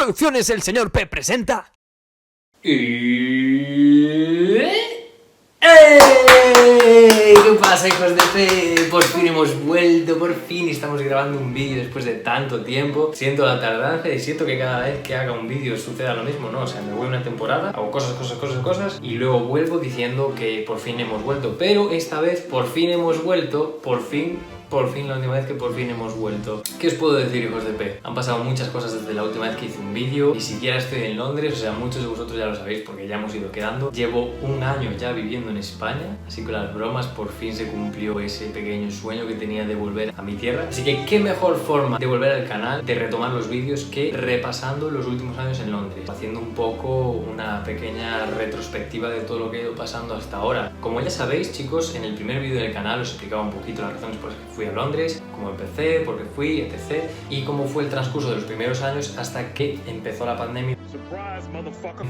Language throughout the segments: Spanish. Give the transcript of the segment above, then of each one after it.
Producciones El Señor P presenta... ¿Qué pasa, hijos de P? Por fin hemos vuelto, por fin estamos grabando un vídeo después de tanto tiempo. Siento la tardanza y siento que cada vez que haga un vídeo suceda lo mismo, ¿no? O sea, me voy una temporada, hago cosas y luego vuelvo diciendo que por fin hemos vuelto. Pero esta vez por fin hemos vuelto, por fin, la última vez que por fin hemos vuelto. ¿Qué os puedo decir, hijos de P? Han pasado muchas cosas desde la última vez que hice un vídeo. Ni siquiera estoy en Londres, o sea, muchos de vosotros ya lo sabéis porque ya hemos ido quedando. Llevo un año ya viviendo en España, así que las bromas, por fin se cumplió ese pequeño sueño que tenía de volver a mi tierra. Así que qué mejor forma de volver al canal, de retomar los vídeos, que repasando los últimos años en Londres, haciendo un poco una pequeña retrospectiva de todo lo que he ido pasando hasta ahora. Como ya sabéis, chicos, en el primer vídeo del canal os explicaba un poquito las razones por las que fui a Londres, cómo empecé, por qué fui, etc. Y cómo fue el transcurso de los primeros años hasta que empezó la pandemia.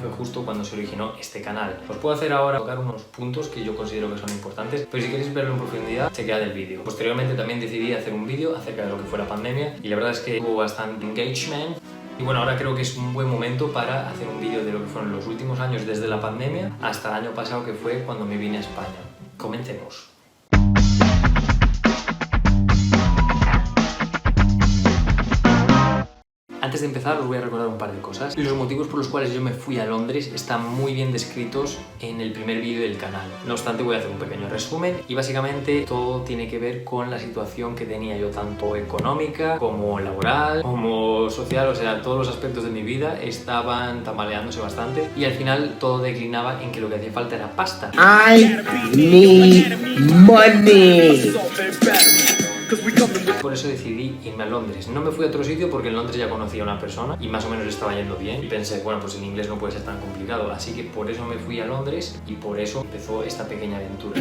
Fue justo cuando se originó este canal. Os puedo hacer ahora tocar unos puntos que yo considero que son importantes, pero si queréis verlo en profundidad, se queda del vídeo. Posteriormente también decidí hacer un vídeo acerca de lo que fue la pandemia y la verdad es que hubo bastante engagement. Y bueno, ahora creo que es un buen momento para hacer un vídeo de lo que fueron los últimos años desde la pandemia hasta el año pasado, que fue cuando me vine a España. Comencemos. Antes de empezar os voy a recordar un par de cosas. Los motivos por los cuales yo me fui a Londres están muy bien descritos en el primer vídeo del canal. No obstante, voy a hacer un pequeño resumen y básicamente todo tiene que ver con la situación que tenía yo, tanto económica como laboral, como social. O sea, todos los aspectos de mi vida estaban tambaleándose bastante y al final todo declinaba en que lo que hacía falta era pasta. I need money. Por eso decidí irme a Londres. No me fui a otro sitio porque en Londres ya conocía a una persona y más o menos le estaba yendo bien. Y pensé, bueno, pues el inglés no puede ser tan complicado. Así que por eso me fui a Londres y por eso empezó esta pequeña aventura.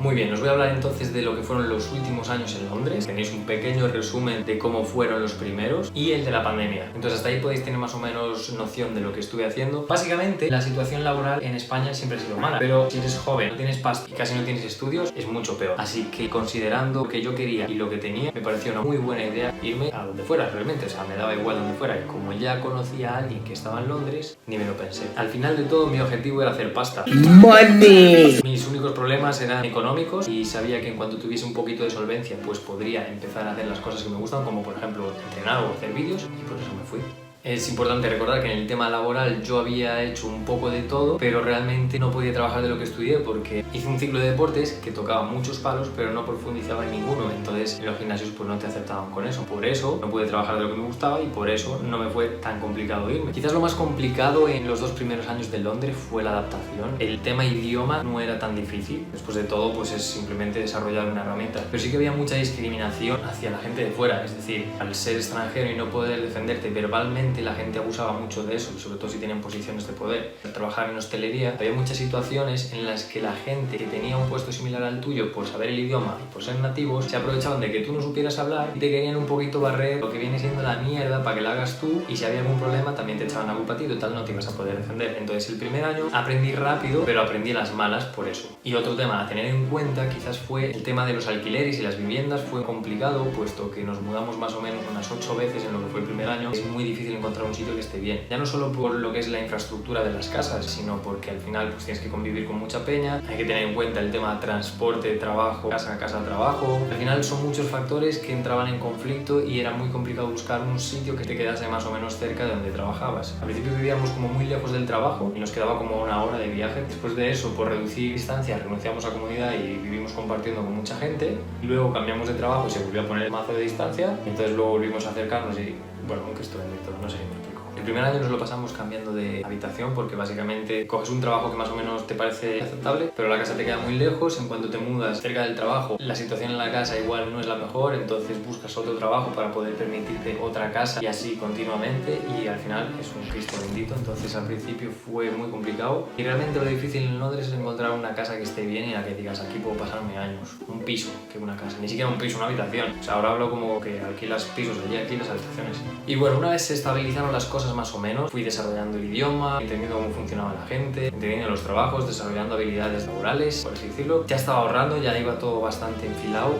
Muy bien, os voy a hablar entonces de lo que fueron los últimos años en Londres. Tenéis un pequeño resumen de cómo fueron los primeros y el de la pandemia. Entonces hasta ahí podéis tener más o menos noción de lo que estuve haciendo. Básicamente, la situación laboral en España siempre ha sido mala, pero si eres joven, no tienes pasta y casi no tienes estudios, es mucho peor. Así que considerando lo que yo quería y lo que tenía, me pareció una muy buena idea irme a donde fuera realmente. O sea, me daba igual donde fuera. Y como ya conocía a alguien que estaba en Londres, ni me lo pensé. Al final de todo, mi objetivo era hacer pasta. Money. Mis únicos problemas eran económicos y sabía que en cuanto tuviese un poquito de solvencia, pues podría empezar a hacer las cosas que me gustan, como por ejemplo entrenar o hacer vídeos, y por eso me fui. Es importante recordar que en el tema laboral yo había hecho un poco de todo, pero realmente no podía trabajar de lo que estudié porque hice un ciclo de deportes que tocaba muchos palos, pero no profundizaba en ninguno. Entonces en los gimnasios pues no te aceptaban con eso. Por eso no pude trabajar de lo que me gustaba y por eso no me fue tan complicado irme. Quizás lo más complicado en los 2 primeros años de Londres fue la adaptación. El tema idioma no era tan difícil. Después de todo pues es simplemente desarrollar una herramienta. Pero sí que había mucha discriminación hacia la gente de fuera. Es decir, al ser extranjero y no poder defenderte verbalmente, la gente abusaba mucho de eso, y sobre todo si tenían posiciones de poder. Al trabajar en hostelería había muchas situaciones en las que la gente que tenía un puesto similar al tuyo por saber el idioma y por ser nativos se aprovechaban de que tú no supieras hablar y te querían un poquito barrer lo que viene siendo la mierda para que la hagas tú, y si había algún problema también te echaban la culpa a ti y total no te ibas a poder defender. Entonces el primer año aprendí rápido, pero aprendí las malas por eso. Y otro tema a tener en cuenta quizás fue el tema de los alquileres y las viviendas. Fue complicado puesto que nos mudamos más o menos unas 8 veces en lo que fue el primer año. Es muy difícil encontrar un sitio que esté bien, ya no solo por lo que es la infraestructura de las casas, sino porque al final pues tienes que convivir con mucha peña, hay que tener en cuenta el tema de transporte, trabajo, casa, trabajo. Al final son muchos factores que entraban en conflicto y era muy complicado buscar un sitio que te quedase más o menos cerca de donde trabajabas. Al principio vivíamos como muy lejos del trabajo y nos quedaba como 1 hora de viaje. Después de eso, por reducir distancia, renunciamos a comodidad y vivimos compartiendo con mucha gente, y luego cambiamos de trabajo y se volvió a poner mazo de distancia, y entonces luego volvimos a acercarnos y bueno, aunque esto es todo, no sé si me explico. El primer año nos lo pasamos cambiando de habitación porque básicamente coges un trabajo que más o menos te parece aceptable, pero la casa te queda muy lejos. En cuanto te mudas cerca del trabajo, la situación en la casa igual no es la mejor, entonces buscas otro trabajo para poder permitirte otra casa y así continuamente, y al final es un Cristo bendito. Entonces al principio fue muy complicado y realmente lo difícil en Londres es encontrar una casa que esté bien y en la que digas aquí puedo pasarme años. Un piso, que una casa, ni siquiera un piso, una habitación. O sea, ahora hablo como que alquilas pisos, allí alquilas habitaciones. Y bueno, una vez se estabilizaron las cosas más o menos, fui desarrollando el idioma, entendiendo cómo funcionaba la gente, entendiendo los trabajos, desarrollando habilidades laborales, por así decirlo. Ya estaba ahorrando, ya iba todo bastante enfilado.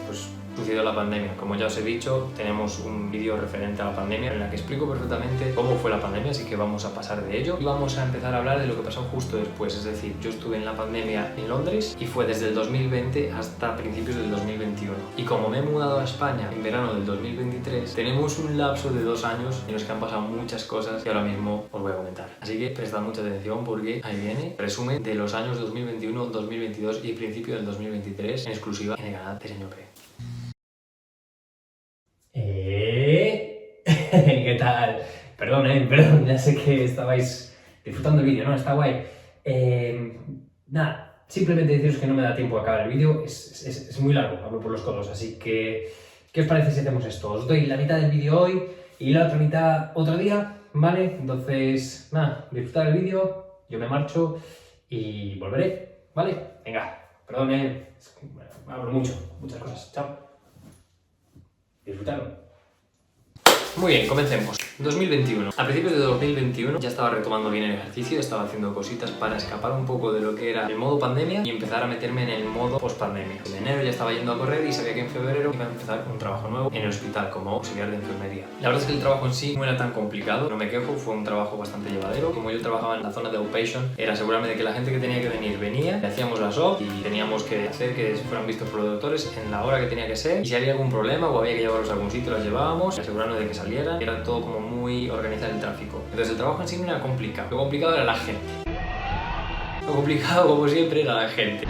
Pues sucedió la pandemia. Como ya os he dicho, tenemos un vídeo referente a la pandemia en la que explico perfectamente cómo fue la pandemia, así que vamos a pasar de ello y vamos a empezar a hablar de lo que pasó justo después. Es decir, yo estuve en la pandemia en Londres y fue desde el 2020 hasta principios del 2021. Y como me he mudado a España en verano del 2023, tenemos un lapso de 2 años en los que han pasado muchas cosas que ahora mismo os voy a comentar. Así que prestad mucha atención porque ahí viene resumen de los años 2021, 2022 y principio del 2023 en exclusiva en el canal de Señor P. ¿Qué tal? Perdón, ya sé que estabais disfrutando el vídeo, ¿no? Está guay. Nada, simplemente deciros que no me da tiempo a acabar el vídeo, es muy largo, hablo por los codos, así que ¿qué os parece si hacemos esto? Os doy la mitad del vídeo hoy y la otra mitad otro día, ¿vale? Entonces, nada, disfrutad el vídeo, yo me marcho y volveré, ¿vale? Venga, perdón, hablo muchas cosas, chao. Disfrutadlo. Muy bien, comencemos. 2021. A principios de 2021 ya estaba retomando bien el ejercicio, estaba haciendo cositas para escapar un poco de lo que era el modo pandemia y empezar a meterme en el modo post-pandemia. En enero ya estaba yendo a correr y sabía que en febrero iba a empezar un trabajo nuevo en el hospital como auxiliar de enfermería. La verdad es que el trabajo en sí no era tan complicado, no me quejo, fue un trabajo bastante llevadero. Como yo trabajaba en la zona de outpatient, era asegurarme de que la gente que tenía que venir venía, le hacíamos las OP y teníamos que hacer que fueran vistos por los doctores en la hora que tenía que ser, y si había algún problema o había que llevarlos a algún sitio, los llevábamos y asegurarnos de que salieran. Era todo como muy organizar el tráfico. Entonces el trabajo en sí no era complicado. Lo complicado era la gente. Lo complicado, como siempre, era la gente.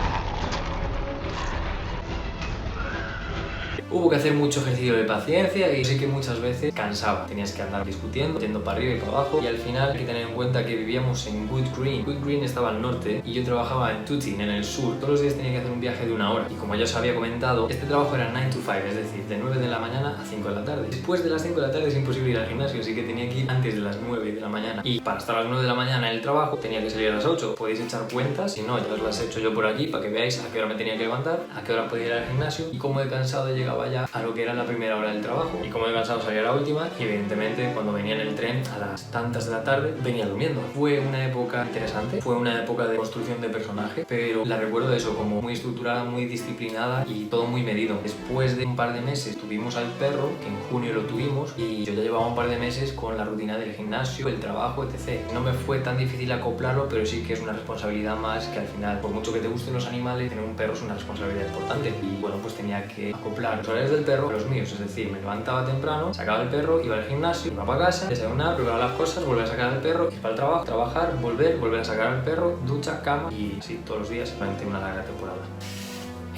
Hubo que hacer mucho ejercicio de paciencia y sí que muchas veces cansaba. Tenías que andar discutiendo, yendo para arriba y para abajo, y al final hay que tener en cuenta que vivíamos en Wood Green. Wood Green estaba al norte y yo trabajaba en Tooting, en el sur. Todos los días tenía que hacer un viaje de 1 hora y como ya os había comentado, este trabajo era 9 to 5, es decir, de 9 de la mañana a 5 de la tarde. Después de las 5 de la tarde es imposible ir al gimnasio, así que tenía que ir antes de las 9 de la mañana. Y para estar a las 9 de la mañana en el trabajo tenía que salir a las 8. Podéis echar cuentas, si no, ya os las he hecho yo por aquí para que veáis a qué hora me tenía que levantar, a qué hora podía ir al gimnasio y cómo de cansado llegaba ya a lo que era la primera hora del trabajo y como he cansado salía a la última y evidentemente cuando venía en el tren a las tantas de la tarde venía durmiendo. Fue una época interesante, fue una época de construcción de personaje, pero la recuerdo de eso como muy estructurada, muy disciplinada y todo muy medido. Después de un par de meses tuvimos al perro, que en junio lo tuvimos, y yo ya llevaba un par de meses con la rutina del gimnasio, el trabajo, etc. No me fue tan difícil acoplarlo, pero sí que es una responsabilidad más que al final, por mucho que te gusten los animales, tener un perro es una responsabilidad importante y bueno, pues tenía que acoplar los horarios del perro a los míos, es decir, me levantaba temprano, sacaba el perro, iba al gimnasio, iba para casa, desayunar, preparar las cosas, volver a sacar al perro, ir para el trabajo, trabajar, volver a sacar al perro, ducha, cama y así todos los días durante una larga temporada.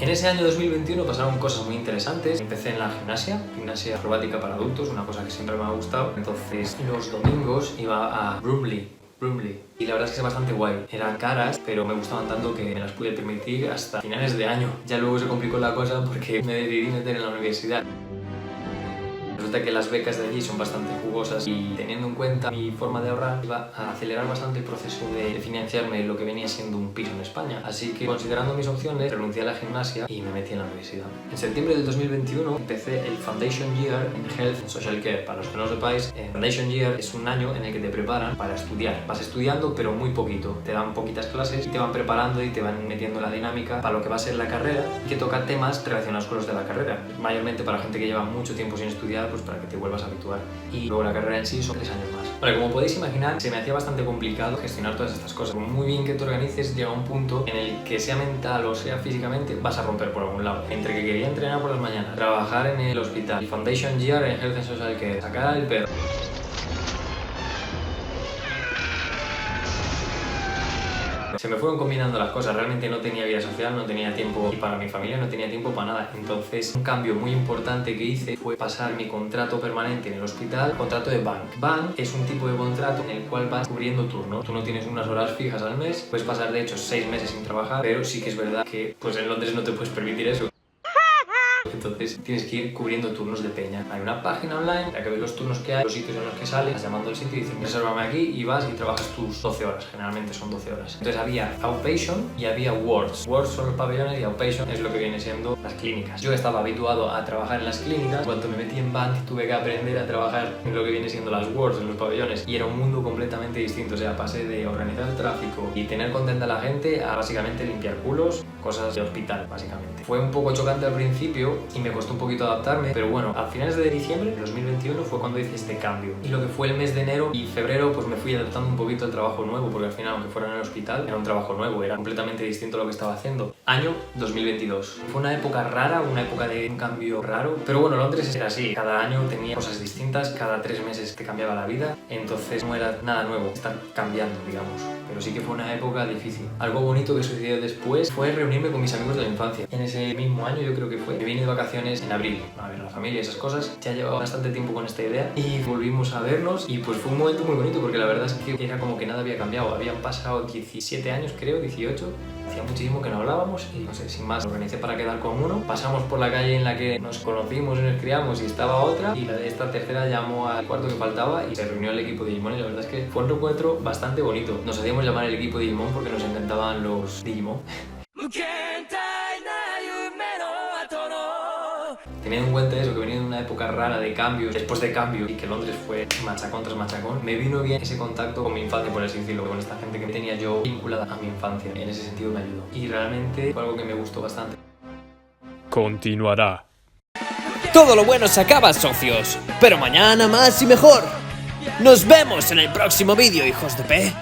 En ese año 2021 pasaron cosas muy interesantes. Empecé en la gimnasia acrobática para adultos, una cosa que siempre me ha gustado. Entonces los domingos iba a Bromley. Y la verdad es que es bastante guay. Eran caras, pero me gustaban tanto que me las pude permitir hasta finales de año. Ya luego se complicó la cosa porque me decidí meter en la universidad. Resulta que las becas de allí son bastante jugosas y teniendo en cuenta mi forma de ahorrar iba a acelerar bastante el proceso de financiarme lo que venía siendo un piso en España. Así que considerando mis opciones renuncié a la gimnasia y me metí en la universidad. En septiembre del 2021 empecé el Foundation Year en Health and Social Care. Para los que no lo sepáis, Foundation Year es un año en el que te preparan para estudiar. Vas estudiando pero muy poquito. Te dan poquitas clases y te van preparando y te van metiendo la dinámica para lo que va a ser la carrera y que toca temas relacionados con los de la carrera. Mayormente para gente que lleva mucho tiempo sin estudiar, pues para que te vuelvas a habituar. Y luego la carrera en sí son 3 años más. Vale, como podéis imaginar, se me hacía bastante complicado gestionar todas estas cosas. Por muy bien que te organices, llega un punto en el que sea mental o sea físicamente, vas a romper por algún lado. Entre que quería entrenar por las mañanas, trabajar en el hospital, Foundation Year en Health and Social Care, sacar al perro. Se me fueron combinando las cosas, realmente no tenía vida social, no tenía tiempo y para mi familia no tenía tiempo para nada. Entonces un cambio muy importante que hice fue pasar mi contrato permanente en el hospital, contrato de bank. Bank es un tipo de contrato en el cual vas cubriendo turnos. Tú no tienes unas horas fijas al mes, puedes pasar de hecho 6 meses sin trabajar, pero sí que es verdad que pues en Londres no te puedes permitir eso. Entonces tienes que ir cubriendo turnos de peña. Hay una página online en la que ves los turnos que hay, los sitios en los que sales, vas llamando al sitio y dices resérvame aquí y vas y trabajas tus 12 horas, generalmente son 12 horas. Entonces había outpatient y había wards. Wards son los pabellones y outpatient es lo que viene siendo las clínicas. Yo estaba habituado a trabajar en las clínicas, cuando me metí en bank tuve que aprender a trabajar en lo que viene siendo las wards, en los pabellones, y era un mundo completamente distinto. O sea, pasé de organizar el tráfico y tener contenta a la gente a básicamente limpiar culos, cosas de hospital básicamente. Fue un poco chocante al principio cambió y me costó un poquito adaptarme, pero bueno, a finales de diciembre de 2021 fue cuando hice este cambio. Y lo que fue el mes de enero y febrero, pues me fui adaptando un poquito al trabajo nuevo, porque al final, aunque fuera en el hospital, era un trabajo nuevo, era completamente distinto a lo que estaba haciendo. Año 2022. Fue una época rara, una época de un cambio raro, pero bueno, Londres era así, cada año tenía cosas distintas, cada 3 meses te cambiaba la vida, entonces no era nada nuevo, estar cambiando, digamos. Pero sí que fue una época difícil. Algo bonito que sucedió después fue reunirme con mis amigos de la infancia. En ese mismo año, yo creo que fue, me vine de vacaciones en abril, a ver la familia y esas cosas. Ya llevaba bastante tiempo con esta idea y volvimos a vernos y pues fue un momento muy bonito porque la verdad es que era como que nada había cambiado. Habían pasado 17 años, creo, 18. Hacía muchísimo que no hablábamos y no sé, sin más, lo organicé para quedar con uno. Pasamos por la calle en la que nos conocimos y nos criamos y estaba otra, y esta tercera llamó al cuarto que faltaba y se reunió el equipo de Digimon, y la verdad es que fue un encuentro bastante bonito. Nos hacíamos llamar el equipo de Digimon porque nos encantaban los Digimon. Teniendo en cuenta eso, que venía de una época rara de cambios, después de cambio, y que Londres fue machacón tras machacón, me vino bien ese contacto con mi infancia, por así decirlo, con esta gente que tenía yo vinculada a mi infancia. En ese sentido me ayudó. Y realmente fue algo que me gustó bastante. Continuará. Todo lo bueno se acaba, socios, pero mañana más y mejor. Nos vemos en el próximo vídeo, hijos de P.